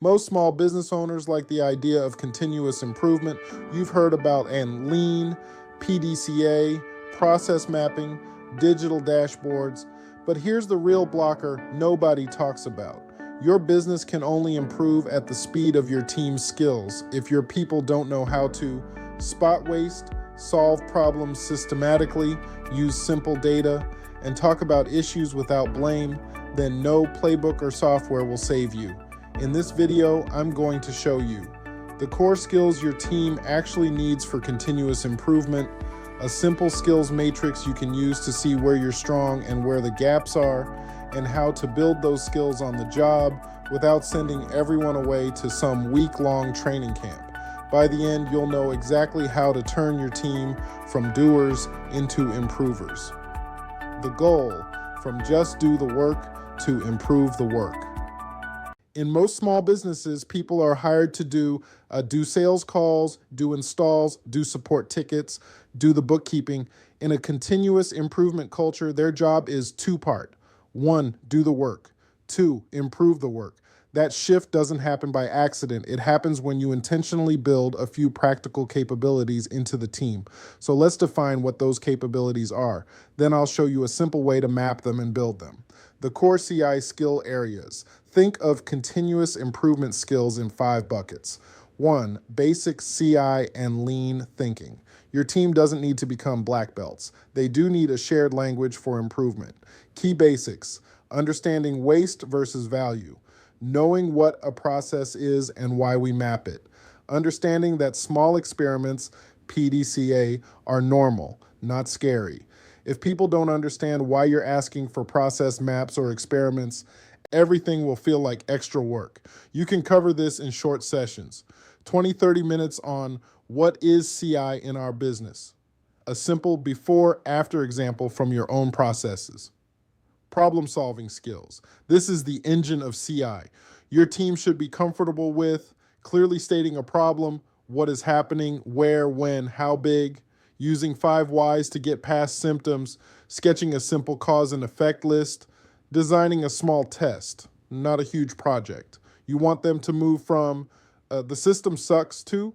Most small business owners like the idea of continuous improvement. You've heard about and lean, PDCA, process mapping, digital dashboards. But here's the real blocker nobody talks about. Your business can only improve at the speed of your team's skills. If your people don't know how to spot waste, solve problems systematically, use simple data, and talk about issues without blame, then no playbook or software will save you. In this video, I'm going to show you the core skills your team actually needs for continuous improvement, a simple skills matrix you can use to see where you're strong and where the gaps are, and how to build those skills on the job without sending everyone away to some week-long training camp. By the end, you'll know exactly how to turn your team from doers into improvers. The goal, from just do the work to improve the work. In most small businesses, people are hired to do sales calls, do installs, do support tickets, do the bookkeeping. In a continuous improvement culture, their job is two-part. 1, do the work. 2, improve the work. That shift doesn't happen by accident. It happens when you intentionally build a few practical capabilities into the team. So let's define what those capabilities are. Then I'll show you a simple way to map them and build them. The core CI skill areas. Think of continuous improvement skills in 5 buckets. 1, basic CI and lean thinking. Your team doesn't need to become black belts. They do need a shared language for improvement. Key basics: understanding waste versus value, knowing what a process is and why we map it, understanding that small experiments, PDCA, are normal, not scary. If people don't understand why you're asking for process maps or experiments, everything will feel like extra work. You can cover this in short sessions. 20-30 minutes on what is CI in our business. A simple before-after example from your own processes. Problem-solving skills. This is the engine of CI. Your team should be comfortable with clearly stating a problem, what is happening, where, when, how big, using 5 whys to get past symptoms, sketching a simple cause and effect list, designing a small test, not a huge project. You want them to move from the system sucks to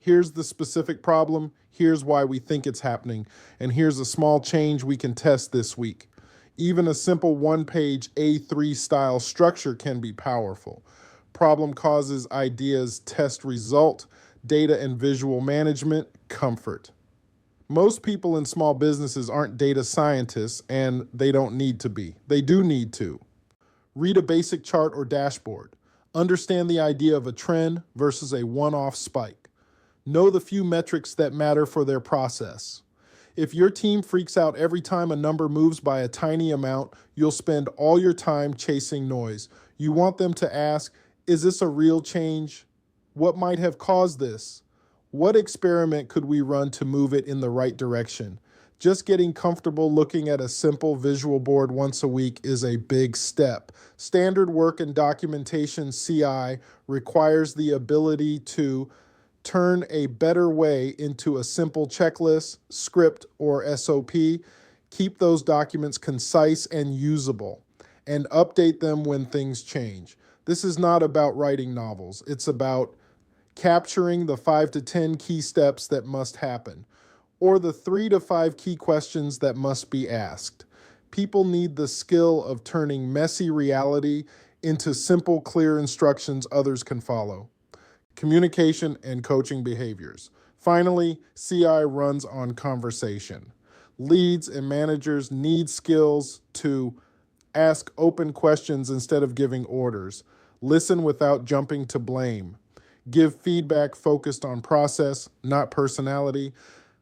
here's the specific problem, here's why we think it's happening, and here's a small change we can test this week. Even a simple 1-page A3 style structure can be powerful. Problem causes, ideas, test result, data and visual management, comfort. Most people in small businesses aren't data scientists, and they don't need to be. They do need to. Read a basic chart or dashboard. Understand the idea of a trend versus a one-off spike. Know the few metrics that matter for their process. If your team freaks out every time a number moves by a tiny amount, you'll spend all your time chasing noise. You want them to ask, is this a real change? What might have caused this? What experiment could we run to move it in the right direction? Just getting comfortable looking at a simple visual board once a week is a big step. Standard work and documentation CI requires the ability to turn a better way into a simple checklist, script, or SOP. Keep those documents concise and usable, and update them when things change. This is not about writing novels. It's about capturing the 5 to 10 key steps that must happen, or the 3 to 5 key questions that must be asked. People need the skill of turning messy reality into simple, clear instructions others can follow. Communication and coaching behaviors. Finally, CI runs on conversation. Leads and managers need skills to ask open questions instead of giving orders, listen without jumping to blame, give feedback focused on process, not personality,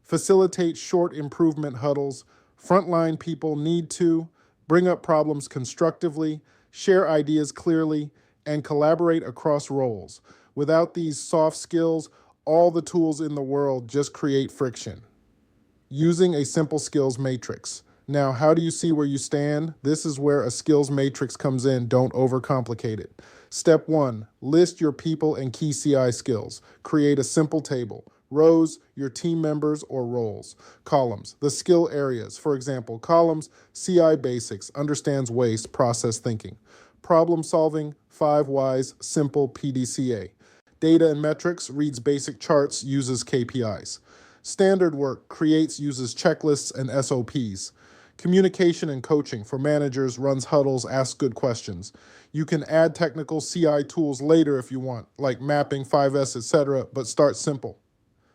facilitate short improvement huddles. Frontline people need to bring up problems constructively, share ideas clearly, and collaborate across roles. Without these soft skills, all the tools in the world just create friction. Using a simple skills matrix. Now, how do you see where you stand? This is where a skills matrix comes in. Don't overcomplicate it. Step 1, list your people and key CI skills. Create a simple table. Rows, your team members or roles. Columns, the skill areas. For example, columns, CI basics, understands waste, process thinking. Problem solving, 5 whys, simple PDCA. Data and metrics reads basic charts, uses KPIs. Standard work creates, uses checklists and SOPs. Communication and coaching for managers runs huddles, asks good questions. You can add technical CI tools later if you want, like mapping, 5S, etc., but start simple.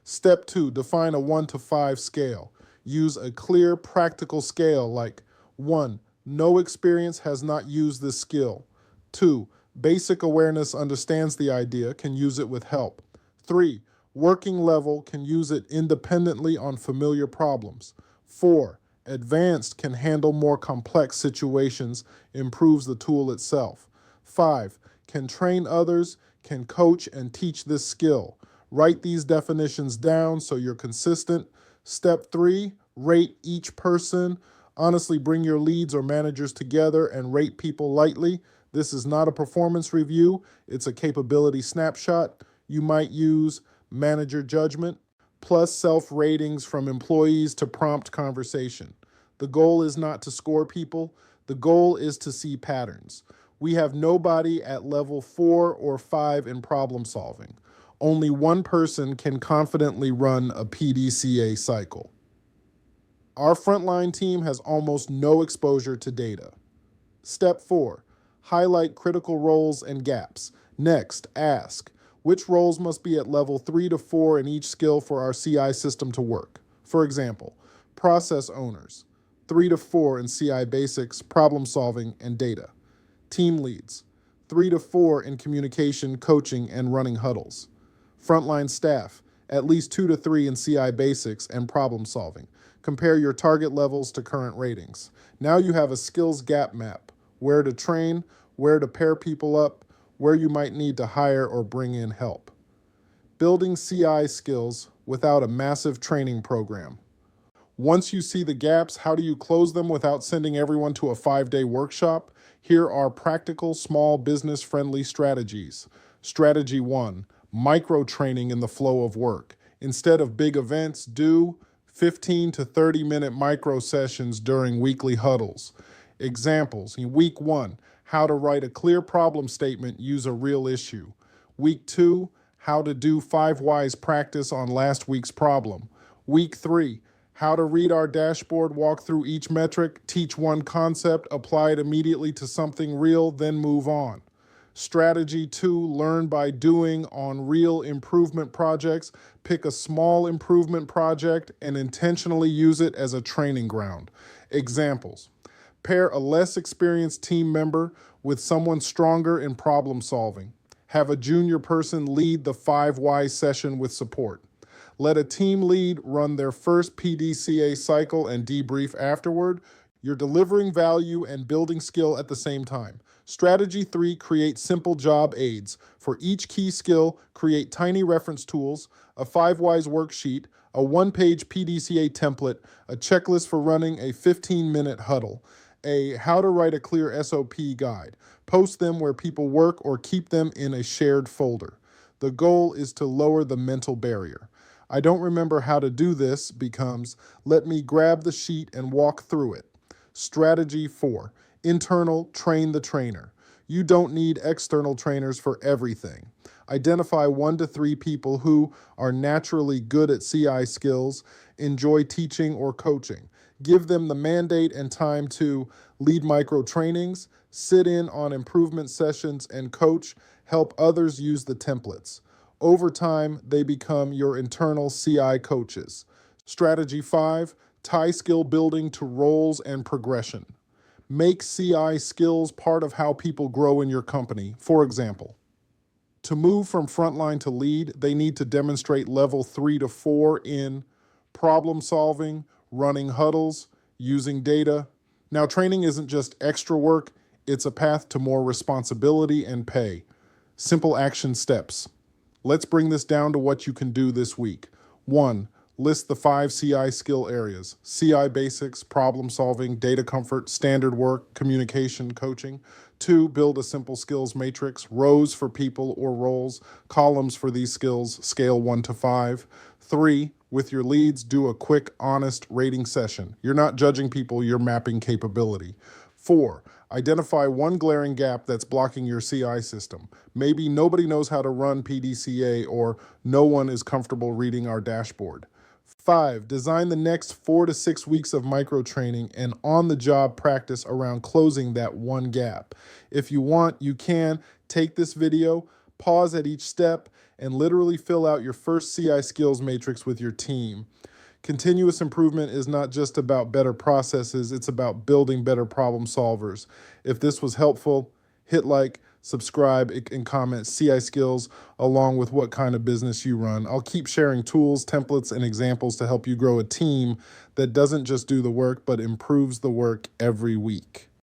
Step 2, define a 1 to 5 scale. Use a clear, practical scale like 1, no experience, has not used this skill. 2, basic awareness, understands the idea, can use it with help. 3, working level, can use it independently on familiar problems. 4, advanced, can handle more complex situations, improves the tool itself. 5, can train others, can coach and teach this skill. Write these definitions down so you're consistent. Step 3, rate each person. Honestly, bring your leads or managers together and rate people lightly. This is not a performance review, it's a capability snapshot. You might use manager judgment plus self-ratings from employees to prompt conversation. The goal is not to score people, the goal is to see patterns. We have nobody at level 4 or 5 in problem solving. Only one person can confidently run a PDCA cycle. Our frontline team has almost no exposure to data. Step 4, highlight critical roles and gaps. Next, ask, which roles must be at level 3 to 4 in each skill for our CI system to work? For example, process owners, 3 to 4 in CI basics, problem solving, and data. Team leads, 3 to 4 in communication, coaching, and running huddles. Frontline staff, at least 2 to 3 in CI basics and problem solving. Compare your target levels to current ratings. Now you have a skills gap map, where to train, where to pair people up, where you might need to hire or bring in help. Building CI skills without a massive training program. Once you see the gaps, how do you close them without sending everyone to a 5-day workshop? Here are practical, small, business-friendly strategies. Strategy 1, micro-training in the flow of work. Instead of big events, do 15 to 30-minute micro sessions during weekly huddles. Examples, in week 1, how to write a clear problem statement, use a real issue. Week 2, how to do 5 whys practice on last week's problem. Week 3, how to read our dashboard, walk through each metric, teach one concept, apply it immediately to something real, then move on. Strategy 2, learn by doing on real improvement projects. Pick a small improvement project and intentionally use it as a training ground. Examples, pair a less experienced team member with someone stronger in problem solving. Have a junior person lead the 5 whys session with support. Let a team lead run their first PDCA cycle and debrief afterward. You're delivering value and building skill at the same time. Strategy 3, create simple job aids. For each key skill, create tiny reference tools, a 5 whys worksheet, a 1-page PDCA template, a checklist for running a 15-minute huddle, a how to write a clear SOP guide. Post them where people work or keep them in a shared folder. The goal is to lower the mental barrier. I don't remember how to do this becomes, let me grab the sheet and walk through it. Strategy 4, internal, train the trainer. You don't need external trainers for everything. Identify 1 to 3 people who are naturally good at CI skills, enjoy teaching or coaching. Give them the mandate and time to lead micro trainings, sit in on improvement sessions, and coach, help others use the templates. Over time, they become your internal CI coaches. Strategy 5, tie skill building to roles and progression. Make CI skills part of how people grow in your company. For example, to move from frontline to lead, they need to demonstrate level 3 to 4 in problem solving, running huddles, using data. Now, training isn't just extra work, it's a path to more responsibility and pay. Simple action steps. Let's bring this down to what you can do this week. 1, list the 5 CI skill areas: CI basics, problem solving, data comfort, standard work, communication, coaching. 2, build a simple skills matrix, rows for people or roles, columns for these skills, scale 1 to 5. 3, with your leads, do a quick, honest rating session. You're not judging people, you're mapping capability. 4, Identify one glaring gap that's blocking your CI system. Maybe nobody knows how to run PDCA or no one is comfortable reading our dashboard. 5. Design the next 4 to 6 weeks of micro training and on-the-job practice around closing that one gap. If you want, you can take this video, pause at each step, and literally fill out your first CI skills matrix with your team. Continuous improvement is not just about better processes, it's about building better problem solvers. If this was helpful, hit like, subscribe, and comment CI skills along with what kind of business you run. I'll keep sharing tools, templates, and examples to help you grow a team that doesn't just do the work, but improves the work every week.